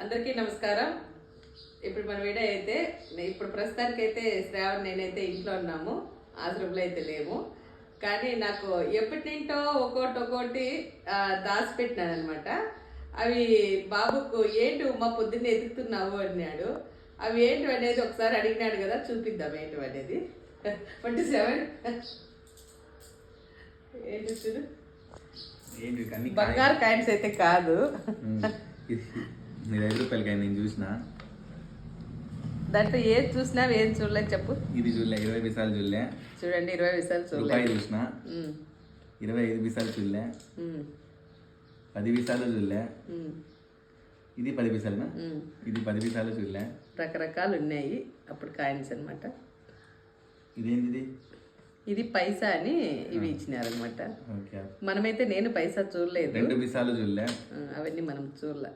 అందరికీ నమస్కారం. ఇప్పుడు మన వీడియో అయితే ఇప్పుడు ప్రస్తుతానికైతే శ్రావణ్ నేనైతే ఇంట్లో ఉన్నాము, ఆశ్రమంలో అయితే లేము. కానీ నాకు ఎప్పటి నింటో ఒక్కోటి దాచిపెట్టినాను అనమాట. అవి బాబుకు ఏంటి ఉమ్మా పొద్దున్నే ఎదుగుతున్నావు అన్నాడు. అవి ఏంటి అనేది ఒకసారి అడిగినాడు కదా, చూపిద్దాం ఏంటి అనేది. 47 ఏంటి చూడు, బంగారు కాయిన్స్ అయితే కాదు. మీరు 5 రూపాయల కాయిన్ నేను చూసిన. దాంట్లో ఏది చూసినా ఏం చూడలేదు చెప్పు. ఇది చూడలే, 20 పైసలు చూడలే. చూడండి 20 పైసలు చూడలేదు. చూసిన 25 పైసలు చూడలే, 10 పైసలు చూడలే. ఇది 10 పైసలునా? ఇది 10 పైసలు చూడలే. రకరకాలు ఉన్నాయి అప్పుడు కాయిన్స్ అనమాట. ఇదేంటిది? ఇది పైసా అని ఇవి ఇచ్చినారనమాట. మనమైతే నేను పైసా చూడలేదు. 2 పైసలు చూడలే. అవన్నీ మనం చూడలే.